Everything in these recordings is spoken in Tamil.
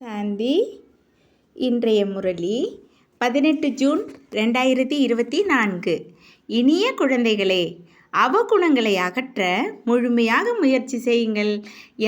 சாந்தி. இன்றைய முரளி 18 ஜூன் 2024. இனிய குழந்தைகளே, அவகுணங்களை அகற்ற முழுமையாக முயற்சி செய்யுங்கள்.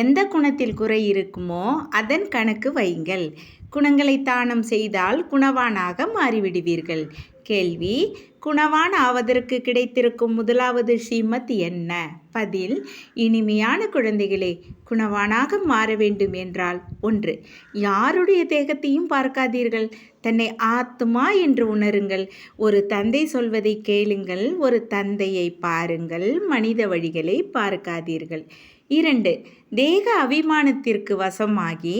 எந்த குணத்தில் குறை இருக்குமோ அதன் கணக்கு வையுங்கள். குணங்களை தானம் செய்தால் குணவானாக மாறிவிடுவீர்கள். கேள்வி: குணவான் ஆவதற்கு கிடைத்திருக்கும் முதலாவது ஸ்ரீமத் என்ன? பதில்: இனிமையான குழந்தைகளே, குணவானாக மாற வேண்டும் என்றால் 1. யாருடைய தேகத்தையும் பார்க்காதீர்கள். தன்னை ஆத்மா என்று உணருங்கள். ஒரு தந்தை சொல்வதை கேளுங்கள். ஒரு தந்தையை பாருங்கள். மனித வழிகளை பார்க்காதீர்கள். 2. தேக அபிமானத்திற்கு வசமாகி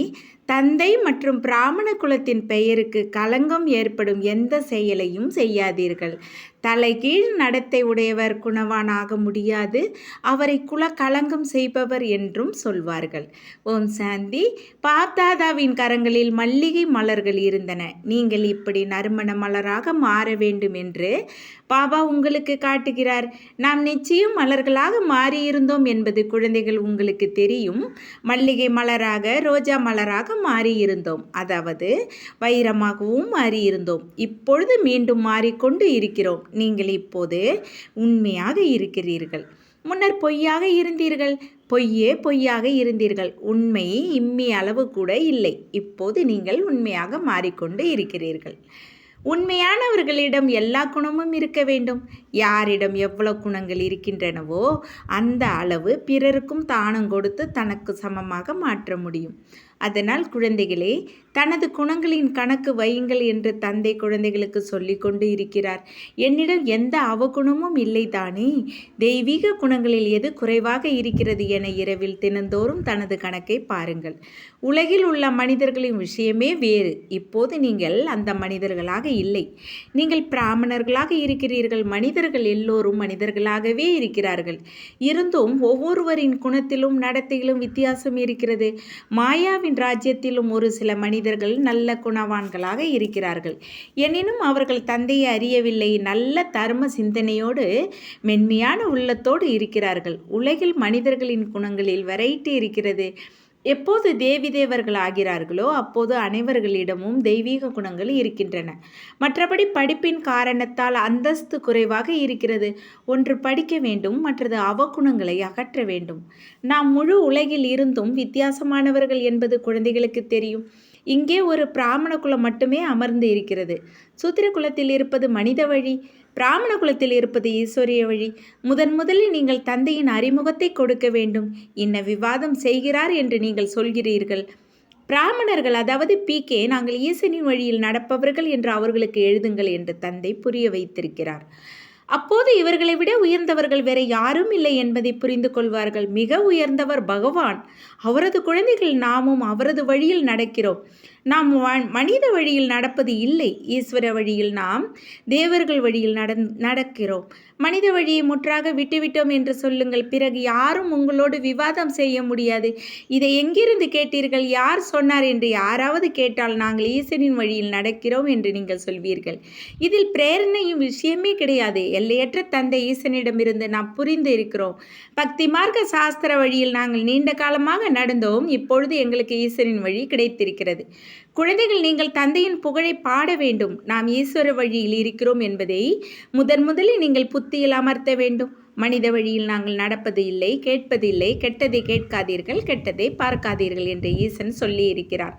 தந்தை மற்றும் பிராமண குலத்தின் பெயருக்கு களங்கம் ஏற்படும் எந்த செயலையும் செய்யாதீர்கள். தலைகீழ் நடத்தை உடையவர் குணவான் ஆக முடியாது. அவரை குல களங்கம் செய்பவர் என்றும் சொல்வார்கள். ஓம் சாந்தி. பாப்தாதாவின் கரங்களில் மல்லிகை மலர்கள் இருந்தன. நீங்கள் இப்படி நறுமண மலராக மாற வேண்டும் என்று பாபா உங்களுக்கு காட்டுகிறார். நாம் நிச்சயம் மலர்களாக மாறியிருந்தோம் என்பது குழந்தைகள் உங்களுக்கு தெரியும். மல்லிகை மலராக, ரோஜா மலராக மாறியிருந்தோம். அதாவது வைரமாகவும் மாறியிருந்தோம். இப்பொழுது மீண்டும் மாறிக்கொண்டு இருக்கிறோம். நீங்கள் இப்போது உண்மையாக இருக்கிறீர்கள். முன்னர் பொய்யாக இருந்தீர்கள். பொய்யாக இருந்தீர்கள். உண்மை இம்மி அளவு கூட இல்லை. இப்போது நீங்கள் உண்மையாக மாறிக்கொண்டு இருக்கிறீர்கள். உண்மையானவர்களிடம் எல்லா குணமும் இருக்க வேண்டும். யாரிடம் எவ்வளவு குணங்கள் இருக்கின்றனவோ அந்த அளவு பிறருக்கும் தானம் கொடுத்து தனக்கு சமமாக மாற்ற முடியும். அதனால் குழந்தைகளே, தனது குணங்களின் கணக்கு வையுங்கள் என்று தந்தை குழந்தைகளுக்கு சொல்லி கொண்டு இருக்கிறார். என்னிடம் எந்த அவகுணமும் இல்லை தானே? தெய்வீக குணங்களில் எது குறைவாக இருக்கிறது என இரவில் தினந்தோறும் தனது கணக்கை பாருங்கள். உலகில் உள்ள மனிதர்களின் விஷயமே வேறு. இப்போது நீங்கள் அந்த மனிதர்களாக இல்லை. நீங்கள் பிராமணர்களாக இருக்கிறீர்கள். மனிதர்கள் எல்லோரும் மனிதர்களாகவே இருக்கிறார்கள். இருந்தும் ஒவ்வொருவரின் குணத்திலும் நடத்தையிலும் வித்தியாசம் இருக்கிறது. மாயாவின் ராஜ்யத்திலும் ஒரு சில மனிதர்கள் நல்ல குணவான்களாக இருக்கிறார்கள். எனினும் அவர்கள் தந்தையை அறியவில்லை. நல்ல தர்ம சிந்தனையோடு மென்மையான உள்ளத்தோடு இருக்கிறார்கள். உலகில் மனிதர்களின் குணங்களில் வெரைட்டி இருக்கிறது. எப்போது தேவர்கள் ஆகிறார்களோ அப்போது அனைவர்களிடமும் தெய்வீக குணங்கள் இருக்கின்றன. மற்றபடி படிப்பின் காரணத்தால் அந்தஸ்து குறைவாக இருக்கிறது. ஒன்று படிக்க வேண்டும், மற்றது அவகுணங்களை அகற்ற வேண்டும். நாம் முழு உலகில் இருந்தும் வித்தியாசமானவர்கள் என்பது குழந்தைகளுக்கு தெரியும். இங்கே ஒரு பிராமண குலம் மட்டுமே அமர்ந்து இருக்கிறது. சூத்திர குலத்தில் இருப்பது மனித வழி, பிராமண குலத்தில் இருப்பது ஈஸ்வரிய வழி. முதலில் நீங்கள் தந்தையின் அறிமுகத்தை கொடுக்க வேண்டும். இன்ன விவாதம் செய்கிறார் என்று நீங்கள் சொல்கிறீர்கள். பிராமணர்கள், அதாவது PK, நாங்கள் ஈசனின் வழியில் நடப்பவர்கள் என்று அவர்களுக்கு எழுதுங்கள் என்று தந்தை புரிய வைத்திருக்கிறார். அப்போது இவர்களை விட உயர்ந்தவர்கள் வேற யாரும் இல்லை என்பதை புரிந்து கொள்வார்கள். மிக உயர்ந்தவர் பகவான். அவரது குழந்தைகள் நாமும் அவரது வழியில் நடக்கிறோம். நாம் மனித வழியில் நடப்பது இல்லை. ஈஸ்வர வழியில் நாம் தேவர்கள் வழியில் நடக்கிறோம். மனித வழியை முற்றாக விட்டுவிட்டோம் என்று சொல்லுங்கள். பிறகு யாரும் உங்களோடு விவாதம் செய்ய முடியாது. இதை எங்கிருந்து கேட்டீர்கள்? யார் சொன்னார் என்று யாராவது கேட்டால் நாங்கள் ஈசனின் வழியில் நடக்கிறோம் என்று நீங்கள் சொல்வீர்கள். இதில் பிரேரணையும் விஷயமே கிடையாது. எல்லையற்ற தந்தை ஈசனிடமிருந்து நாம் புரிந்து இருக்கிறோம். பக்தி மார்க்க சாஸ்திர வழியில் நாங்கள் நீண்ட காலமாக நடந்தோம். இப்பொழுது எங்களுக்கு ஈசனின் வழி கிடைத்திருக்கிறது. குழந்தைகள், நீங்கள் தந்தையின் புகழை பாட வேண்டும். நாம் ஈஸ்வர வழியில் இருக்கிறோம் என்பதை முதலில் நீங்கள் புத்தியில் அமர்த்த வேண்டும். மனித வழியில் நாங்கள் நடப்பது இல்லை, கேட்பது இல்லை. கெட்டதை கேட்காதீர்கள், கெட்டதை பார்க்காதீர்கள் என்று ஈசன் சொல்லி இருக்கிறார்.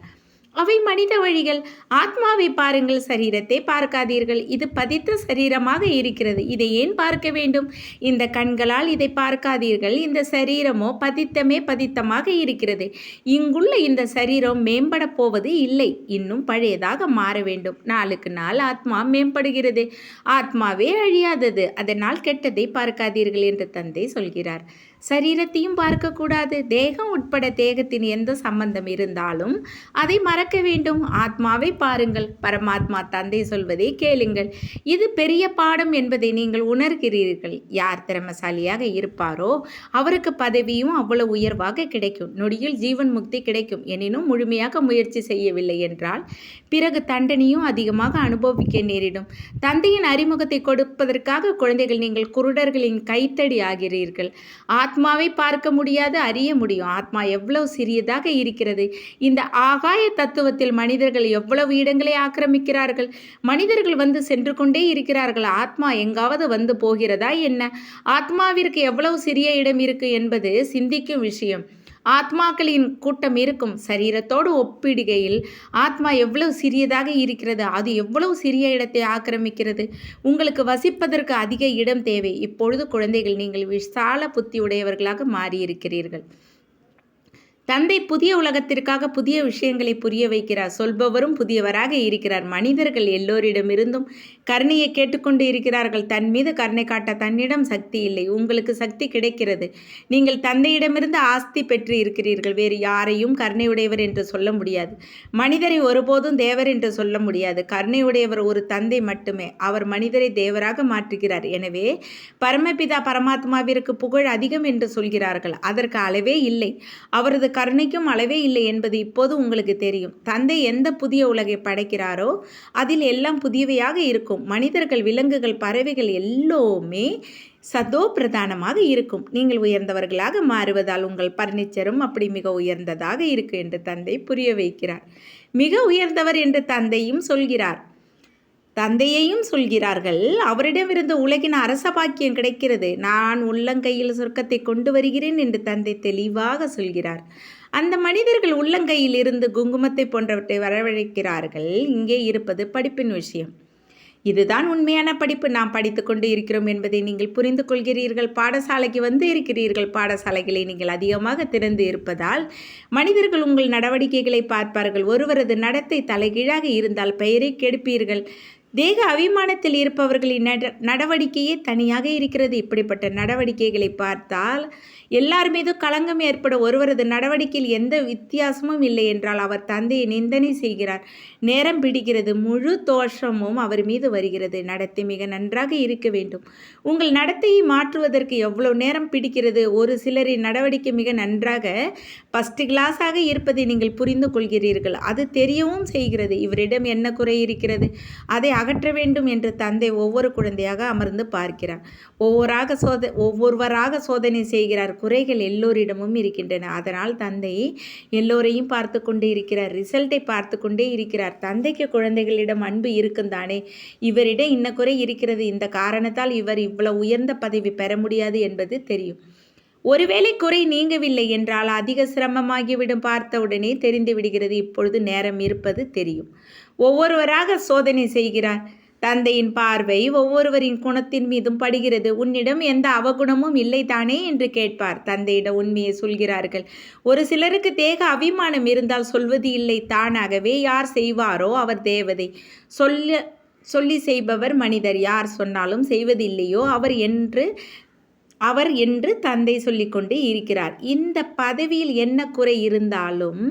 அவை மனித வழிகள். ஆத்மாவை பாருங்கள், சரீரத்தை பார்க்காதீர்கள். இது பதித்த சரீரமாக இருக்கிறது. இதை ஏன் பார்க்க வேண்டும்? இந்த கண்களால் இதை பார்க்காதீர்கள். இந்த சரீரமோ பதித்தமாக இருக்கிறது. இங்குள்ள இந்த சரீரம் மேம்பட போவது இல்லை. இன்னும் பழையதாக மாற வேண்டும். நாளுக்கு நாள் ஆத்மா மேம்படுகிறது. ஆத்மாவே அழியாதது. அதனால் கெட்டதை பார்க்காதீர்கள் என்று தந்தை சொல்கிறார். சரீரத்தையும் பார்க்கக்கூடாது. தேகம் உட்பட தேகத்தின் எந்த சம்பந்தம் இருந்தாலும் அதை மறக்க வேண்டும். ஆத்மாவை பாருங்கள். பரமாத்மா தந்தை சொல்வதை கேளுங்கள். இது பெரிய பாடம் என்பதை நீங்கள் உணர்கிறீர்கள். யார் திறமசாலியாக இருப்பாரோ அவருக்கு பதவியும் அவ்வளவு உயர்வாக கிடைக்கும். நொடியில் ஜீவன் முக்தி கிடைக்கும். எனினும் முழுமையாக முயற்சி செய்யவில்லை என்றால் பிறகு தண்டனையும் அதிகமாக அனுபவிக்க நேரிடும். தந்தையின் அறிமுகத்தை கொடுப்பதற்காக குழந்தைகள், நீங்கள் குருடர்களின் கைத்தடி ஆகிறீர்கள். ஆத்மாவை பார்க்க முடியாது, அறிய முடியும். ஆத்மா எவ்வளவு சிறியதாக இருக்கிறது. இந்த ஆகாய தத்துவத்தில் மனிதர்கள் எவ்வளவு இடங்களை ஆக்கிரமிக்கிறார்கள். மனிதர்கள் வந்து சென்று கொண்டே இருக்கிறார்கள். ஆத்மா எங்காவது வந்து போகிறதா என்ன? ஆத்மாவிற்கு எவ்வளவு சிறிய இடம் இருக்கு என்பது சிந்திக்கும் விஷயம். ஆத்மாக்களின் கூட்டம் இருக்கும். சரீரத்தோடு ஒப்பிடுகையில் ஆத்மா எவ்வளவு சிறியதாக இருக்கிறது. அது எவ்வளவு சிறிய இடத்தை ஆக்கிரமிக்கிறது. உங்களுக்கு வசிப்பதற்கு அதிக இடம் தேவை. இப்பொழுது குழந்தைகள், நீங்கள் விசால புத்தி உடையவர்களாக மாறியிருக்கிறீர்கள். தந்தை புதிய உலகத்திற்காக புதிய விஷயங்களை புரிய வைக்கிறார். சொல்பவரும் புதியவராக இருக்கிறார். மனிதர்கள் எல்லோரிடமிருந்தும் கருணையை கேட்டுக்கொண்டு இருக்கிறார்கள். தன் மீது கருணை காட்ட தன்னிடம் சக்தி இல்லை. உங்களுக்கு சக்தி கிடைக்கிறது. நீங்கள் தந்தையிடமிருந்து ஆஸ்தி பெற்று இருக்கிறீர்கள். வேறு யாரையும் கருணையுடையவர் என்று சொல்ல முடியாது. மனிதரை ஒருபோதும் தேவர் என்று சொல்ல முடியாது. கருணையுடையவர் ஒரு தந்தை மட்டுமே. அவர் மனிதரை தேவராக மாற்றுகிறார். எனவே பரமபிதா பரமாத்மாவிற்கு புகழ் அதிகம் என்று சொல்கிறார்கள். அதற்கு அளவே இல்லை. அவரது கருணைக்கும் அளவே இல்லை என்பது இப்போது உங்களுக்கு தெரியும். தந்தை எந்த புதிய உலகை படைக்கிறாரோ அதில் எல்லாம் புதியவையாக இருக்கும். மனிதர்கள், விலங்குகள், பறவைகள் எல்லோருமே சதோ பிரதானமாக இருக்கும். நீங்கள் உயர்ந்தவர்களாக மாறுவதால் உங்கள் பர்னிச்சரும் அப்படி மிக உயர்ந்ததாக இருக்கு என்று தந்தை புரிய வைக்கிறார். மிக உயர்ந்தவர் என்று தந்தையும் சொல்கிறார். தந்தையையும் சொல்கிறார்கள். அவரிடமிருந்து உலகின் அரச பாக்கியம் கிடைக்கிறது. நான் உள்ளங்கையில் சொர்க்கத்தை கொண்டு வருகிறேன் என்று தந்தை தெளிவாக சொல்கிறார். அந்த மனிதர்கள் உள்ளங்கையில் இருந்து குங்குமத்தை போன்றவற்றை வரவழைக்கிறார்கள். இங்கே இருப்பது படிப்பின் விஷயம். இதுதான் உண்மையான படிப்பு. நாம் படித்து கொண்டு இருக்கிறோம் என்பதை நீங்கள் புரிந்து கொள்கிறீர்கள். பாடசாலைக்கு வந்து இருக்கிறீர்கள். பாடசாலைகளை நீங்கள் அதிகமாக திறந்து இருப்பதால் மனிதர்கள் உங்கள் நடவடிக்கைகளை பார்ப்பார்கள். ஒருவரது நடத்தை தலைகீழாக இருந்தால் பெயரை கெடுப்பீர்கள். தேக அபிமானத்தில் இருப்பவர்களின் நடவடிக்கையே தனியாக இருக்கிறது. இப்படிப்பட்ட நடவடிக்கைகளை பார்த்தால் எல்லார் மீதும் களங்கம் ஏற்படும். ஒருவரது நடவடிக்கையில் எந்த வித்தியாசமும் இல்லை என்றால் அவர் தந்தையை நிந்தனை செய்கிறார். நேரம் பிடிக்கிறது. முழு தோஷமும் அவர் மீது வருகிறது. நடத்தை மிக நன்றாக இருக்க வேண்டும். உங்கள் நடத்தையை மாற்றுவதற்கு எவ்வளவு நேரம் பிடிக்கிறது. ஒரு சிலரின் நடவடிக்கை மிக நன்றாக ஃபஸ்ட் கிளாஸாக இருப்பதை நீங்கள் புரிந்து கொள்கிறீர்கள். அது தெரியவும் செய்கிறது. இவரிடம் என்ன குறை இருக்கிறது, அதை அகற்ற வேண்டும் என்று தந்தை ஒவ்வொரு குழந்தையாக அமர்ந்து பார்க்கிறார். ஒவ்வொருவராக சோதனை செய்கிறார். குறைகள் எல்லோரிடமும் இருக்கின்றன. அதனால் தந்தை எல்லோரையும் பார்த்து கொண்டே இருக்கிறார். ரிசல்ட்டை பார்த்து கொண்டே இருக்கிறார். தந்தைக்கு குழந்தைகளிடம் அன்பு இருக்குந்தானே. இவரிடம் இன்ன குறை இருக்கிறது. இந்த காரணத்தால் இவர் இவ்வளவு உயர்ந்த பதவி பெற முடியாது என்பது தெரியும். ஒருவேளை குறை நீங்கவில்லை என்றால் அதிக சிரமமாகிவிடும். பார்த்தவுடனே தெரிந்து விடுகிறது. இப்பொழுது நேரம் இருப்பது தெரியும். ஒவ்வொருவராக சோதனை செய்கிறார். தந்தையின் பார்வை ஒவ்வொருவரின் குணத்தின் மீதும் படுகிறது. உன்னிடம் எந்த அவகுணமும் இல்லை தானே என்று கேட்பார். தந்தையிடம் உண்மையை சொல்கிறார்கள். ஒரு சிலருக்கு தேக அபிமானம் இருந்தால் சொல்வது இல்லை. தானாகவே யார் செய்வாரோ அவர் தேவதை. சொல்லி செய்பவர் மனிதர். யார் சொன்னாலும் செய்வதில்லையோ அவர் என்று தந்தை சொல்லிக்கொண்டே இருக்கிறார். இந்த பதவியில் என்ன குறை இருந்தாலும்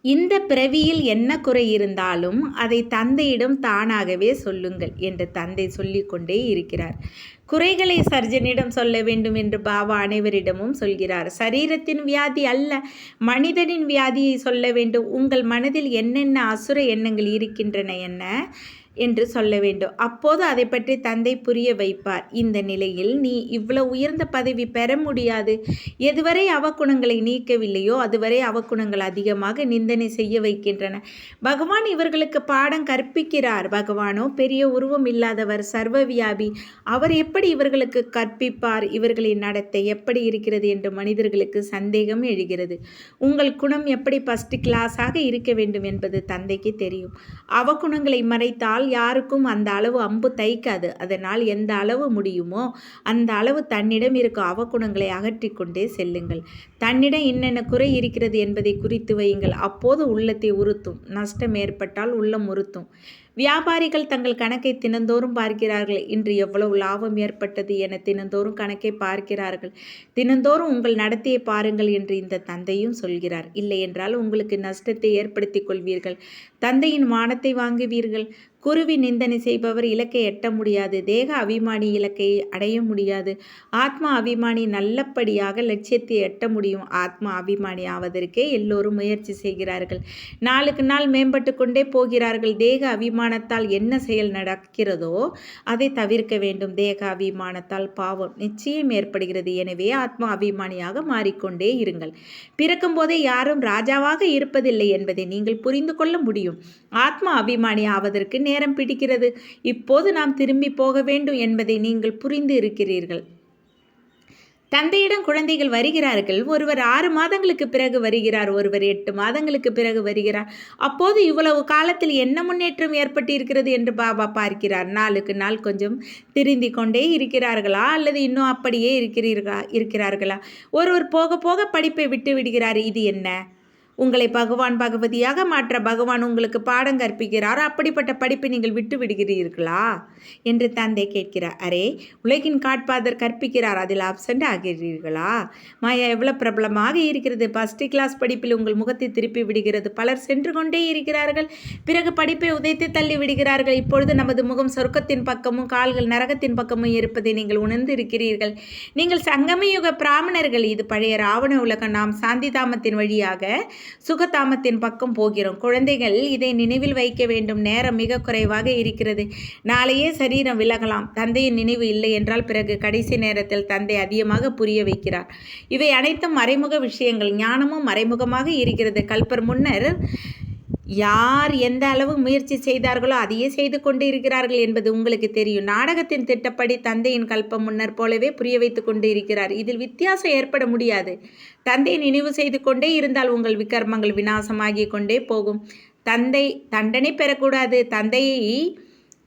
இந்த பிறவியில் என்ன குறை இருந்தாலும் அதை தந்தையிடம் தானாகவே சொல்லுங்கள் என்று தந்தை சொல்லிக்கொண்டே இருக்கிறார். குறைகளை சர்ஜனிடம் சொல்ல வேண்டும் என்று பாபா அனைவரிடமும் சொல்கிறார். சரீரத்தின் வியாதி அல்ல, மனிதனின் வியாதியை சொல்ல வேண்டும். உங்கள் மனதில் என்னென்ன அசுர எண்ணங்கள் இருக்கின்றன என்று சொல்ல வேண்டும். அப்போது அதை பற்றி தந்தை புரிய வைப்பார். இந்த நிலையில் நீ இவ்வளவு உயர்ந்த பதவி பெற முடியாது. எதுவரை அவகுணங்களை நீக்கவில்லையோ அதுவரை அவகுணங்கள் அதிகமாக நிந்தனை செய்ய வைக்கின்றன. பகவான் இவர்களுக்கு பாடம் கற்பிக்கிறார். பகவானோ பெரிய உருவம் இல்லாதவர், சர்வவியாபி. அவர் எப்படி இவர்களுக்கு கற்பிப்பார்? இவர்களின் நடத்தை எப்படி இருக்கிறது என்று மனிதர்களுக்கு சந்தேகம் எழுகிறது. உங்கள் குணம் எப்படி ஃபர்ஸ்ட் கிளாஸாக இருக்க வேண்டும் என்பது தந்தைக்கு தெரியும். அவகுணங்களை மறைத்தால் யாருக்கும் அந்த அளவு அம்பு தைக்காது. அதனால் எந்த அளவு முடியுமோ அந்த அளவு தன்னிடம் இருக்கும் அவகுணங்களை அகற்றி கொண்டே செல்லுங்கள். தன்னிடம் என்னென்ன குறை இருக்கிறது என்பதை குறித்து வையுங்கள். அப்போது உள்ளத்தை உறுத்தும். நஷ்டம் ஏற்பட்டால் உள்ளம் உறுத்தும். வியாபாரிகள் தங்கள் கணக்கை தினந்தோறும் பார்க்கிறார்கள். இன்று எவ்வளவு லாபம் ஏற்பட்டது என தினந்தோறும் கணக்கை பார்க்கிறார்கள். தினந்தோறும் உங்கள் நடத்தையை பாருங்கள் என்று இந்த தந்தையும் சொல்கிறார். இல்லை என்றால் உங்களுக்கு நஷ்டத்தை ஏற்படுத்தி கொள்வீர்கள். தந்தையின் மானத்தை வாங்குவீர்கள். குருவி நிந்தனை செய்பவர் இலக்கை எட்ட முடியாது. தேக அபிமானி இலக்கை அடைய முடியாது. ஆத்மா அபிமானி நல்லபடியாக லட்சியத்தை எட்ட முடியும். ஆத்மா அபிமானி ஆவதற்கே எல்லோரும் முயற்சி செய்கிறார்கள். நாளுக்கு நாள் மேம்பட்டு கொண்டே போகிறார்கள். தேக அபிமானி அபிமானத்தால் என்ன செயல் நடக்கிறதோ அதை தவிர்க்க வேண்டும். தேக அபிமானத்தால் பாவம் நிச்சயம் ஏற்படுகிறது. எனவே ஆத்மா அபிமானியாக மாறிக்கொண்டே இருங்கள். பிறக்கும் போதே யாரும் ராஜாவாக இருப்பதில்லை என்பதை நீங்கள் புரிந்து கொள்ள முடியும். ஆத்மா அபிமானி ஆவதற்கு நேரம் பிடிக்கிறது. இப்போது நாம் திரும்பி போக வேண்டும் என்பதை நீங்கள் புரிந்து இருக்கிறீர்கள். தந்தையிடம் குழந்தைகள் வருகிறார்கள். ஒருவர் 6 மாதங்களுக்கு பிறகு வருகிறார், ஒருவர் 8 மாதங்களுக்கு பிறகு வருகிறார். அப்போது இவ்வளவு காலத்தில் என்ன முன்னேற்றம் ஏற்பட்டிருக்கிறது என்று பாபா பார்க்கிறார். நாளுக்கு நாள் கொஞ்சம் திருந்தி கொண்டே இருக்கிறார்களா அல்லது இன்னும் அப்படியே இருக்கிறார்களா? ஒருவர் போக போக படிப்பை விட்டு விடுகிறார். இது என்ன? உங்களை பகவான் பகவதியாக மாற்ற பகவான் உங்களுக்கு பாடம் கற்பிக்கிறார். அப்படிப்பட்ட படிப்பை நீங்கள் விட்டு விடுகிறீர்களா என்று தந்தை கேட்கிறார். அரே, உலகின் காட்பாதர் கற்பிக்கிறார், அதில் அப்சண்ட் ஆகிறீர்களா? மாயா எவ்வளவு பிரபலமாக இருக்கிறது. ஃபர்ஸ்ட் கிளாஸ் படிப்பில் உங்கள் முகத்தை திருப்பி விடுகிறது. பலர் சென்று கொண்டே இருக்கிறார்கள், பிறகு படிப்பை உதைத்து தள்ளி விடுகிறார்கள். இப்பொழுது நமது முகம் சொர்க்கத்தின் பக்கமும் கால்கள் நரகத்தின் பக்கமும் இருப்பதை நீங்கள் உணர்ந்து இருக்கிறீர்கள். நீங்கள் சங்கமயுக பிராமணர்கள். இது பழைய ராவண உலகம். நாம் சாந்திதாமத்தின் வழியாக சுகதாமத்தின் பக்கம் போகிறோம். குழந்தைகள் இதை நினைவில் வைக்க வேண்டும். நேரம் மிக குறைவாக இருக்கிறது. நாளையே சரீரம் விலகலாம். தந்தையின் நினைவு இல்லை என்றால் பிறகு கடைசி நேரத்தில் தந்தை அதிகமாக புரிய வைக்கிறார். இவை அனைத்தும் மறைமுக விஷயங்கள். ஞானமும் மறைமுகமாக இருக்கிறது. கல்பர் முன்னர் யார் எந்த அளவு முயற்சி செய்தார்களோ அதையே செய்து கொண்டு இருக்கிறார்கள் என்பது உங்களுக்கு தெரியும். நாடகத்தின் திட்டப்படி தந்தையின் கல்பம் முன்னர் போலவே புரிய வைத்து கொண்டு இருக்கிறார். இதில் வித்தியாசம் ஏற்பட முடியாது. தந்தை நினைவு செய்து கொண்டே இருந்தால் உங்கள் விகர்மங்கள் விநாசமாகி கொண்டே போகும். தந்தை தண்டனை பெறக்கூடாது.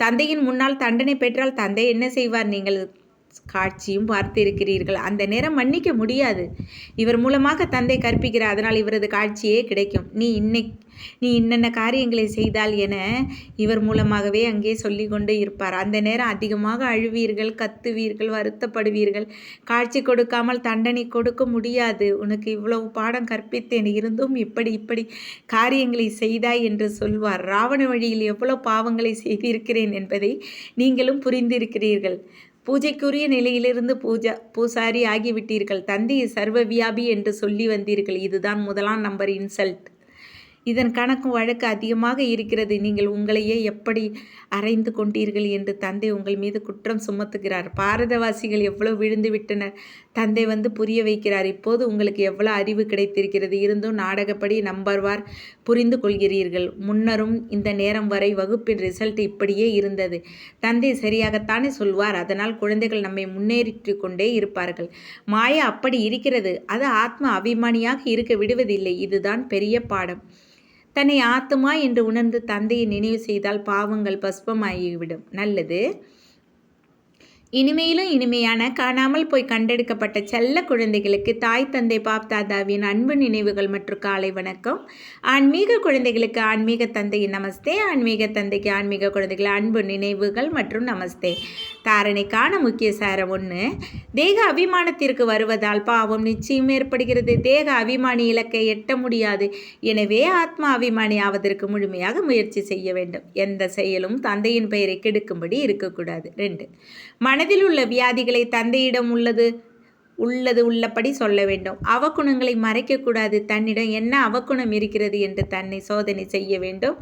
தந்தையின் முன்னால் தண்டனை பெற்றால் தந்தை என்ன செய்வார்? நீங்கள் காட்சியும் பார்த்திருக்கிறீர்கள். அந்த நேரம் மன்னிக்க முடியாது. இவர் மூலமாக தந்தை கற்பிக்கிறார். அதனால் இவரது காட்சியே கிடைக்கும். நீ இன்னென்ன காரியங்களை செய்தால் என இவர் மூலமாகவே அங்கே சொல்லி கொண்டு இருப்பார். அந்த நேரம் அதிகமாக அழுவீர்கள், கத்துவீர்கள், வருத்தப்படுவீர்கள். காட்சி கொடுக்காமல் தண்டனை கொடுக்க முடியாது. உனக்கு இவ்வளவு பாடம் கற்பித்தேன், இருந்தும் இப்படி காரியங்களை செய்தாய் என்று சொல்வார். ராவண வழியில் எவ்வளவு பாவங்களை செய்திருக்கிறேன் என்பதை நீங்களும் புரிந்திருக்கிறீர்கள். பூஜைக்குரிய நிலையிலிருந்து பூசாரி ஆகிவிட்டீர்கள். தந்தையை சர்வவியாபி என்று சொல்லி வந்தீர்கள். இதுதான் முதலாம் நம்பர் இன்சல்ட். இதன் கணக்கு வழக்கு அதிகமாக இருக்கிறது. நீங்கள் உங்களையே எப்படி அறைந்து கொண்டீர்கள் என்று தந்தை உங்கள் மீது குற்றம் சுமத்துகிறார். பாரதவாசிகள் எவ்வளவு விழுந்து விட்டனர். தந்தை வந்து புரிய வைக்கிறார். இப்போது உங்களுக்கு எவ்வளோ அறிவு கிடைத்திருக்கிறது. இருந்தும் நாடகப்படி நம்பர்வார் புரிந்து கொள்கிறீர்கள். முன்னரும் இந்த நேரம் வரை வகுப்பின் ரிசல்ட் இப்படியே இருந்தது. தந்தை சரியாகத்தானே சொல்வார். அதனால் குழந்தைகள் நம்மை முன்னேறிட்டு கொண்டே இருப்பார்கள். மாயா அப்படி இருக்கிறது. அது ஆத்ம அபிமானியாக இருக்க விடுவதில்லை. இதுதான் பெரிய பாடம். தன்னை ஆத்துமா என்று உணர்ந்து தந்தையை நினைவு செய்தால் பாவங்கள் பஸ்பமாகிவிடும். நல்லது. இனிமையிலும் இனிமையான காணாமல் போய் கண்டெடுக்கப்பட்ட செல்ல குழந்தைகளுக்கு தாய் தந்தை பாப் தாதாவின் அன்பு நினைவுகள் மற்றும் காலை வணக்கம். ஆன்மீக குழந்தைகளுக்கு ஆன்மீக தந்தையின் நமஸ்தே. ஆன்மீக தந்தைக்கு ஆன்மீக குழந்தைகள் அன்பு நினைவுகள் மற்றும் நமஸ்தே. தாரணைக்கான முக்கிய சாரம் 1. தேக அபிமானத்திற்கு வருவதால் பாவம் நிச்சயம் ஏற்படுகிறது. தேக அபிமானி இலக்கை எட்ட முடியாது. எனவே ஆத்மா அபிமானி ஆவதற்கு முழுமையாக முயற்சி செய்ய வேண்டும். எந்த செயலும் தந்தையின் பெயரை கெடுக்கும்படி இருக்கக்கூடாது. 2. மனதில் உள்ள வியாதிகளை தந்தையிடம் உள்ளபடி சொல்ல வேண்டும். அவகுணங்களை மறைக்கக்கூடாது. தன்னிடம் என்ன அவகுணம் இருக்கிறது என்று தன்னை சோதனை செய்ய வேண்டும்.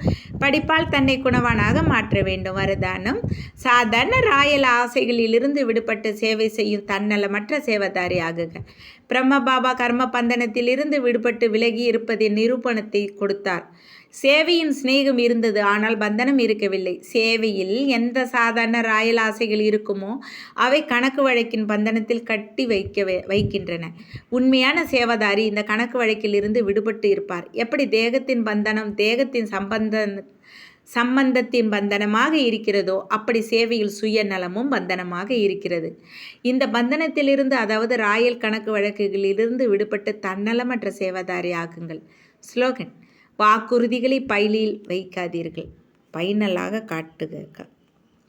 படிப்பால் தன்னை குணவானாக மாற்ற வேண்டும். வரதானம்: சாதாரண ராயல் ஆசைகளிலிருந்து விடுபட்டு சேவை செய்யும் தன்னலமற்ற சேவதாரி ஆகுக. பிரம்ம பாபா கர்ம பந்தனத்திலிருந்து விடுபட்டு விலகி இருப்பதின் நிரூபணத்தை கொடுத்தார். சேவையின் சிநேகம் இருந்தது, ஆனால் பந்தனம் இருக்கவில்லை. சேவையில் எந்த சாதாரண ராயல் ஆசைகள் இருக்குமோ அவை கணக்கு வழக்கின் பந்தனத்தில் கட்டி வைக்கின்றன. உண்மையான சேவதாரி இந்த கணக்கு வழக்கில் இருந்து விடுபட்டு இருப்பார். எப்படி தேகத்தின் பந்தனம் தேகத்தின் சம்பந்தத்தின் பந்தனமாக இருக்கிறதோ அப்படி சேவையில் சுயநலமும் பந்தனமாக இருக்கிறது. இந்த பந்தனத்திலிருந்து, அதாவது ராயல் கணக்கு வழக்குகளிலிருந்து விடுபட்டு தன்னலமற்ற சேவதாரி ஆகுங்கள். ஸ்லோகன்: வாக்குறுதிகளை பைலில் வைக்காதீர்கள், பைனலாக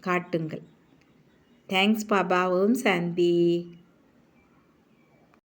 காட்டுங்கள். தேங்க்ஸ் பாபா. ஓம் சாந்தி.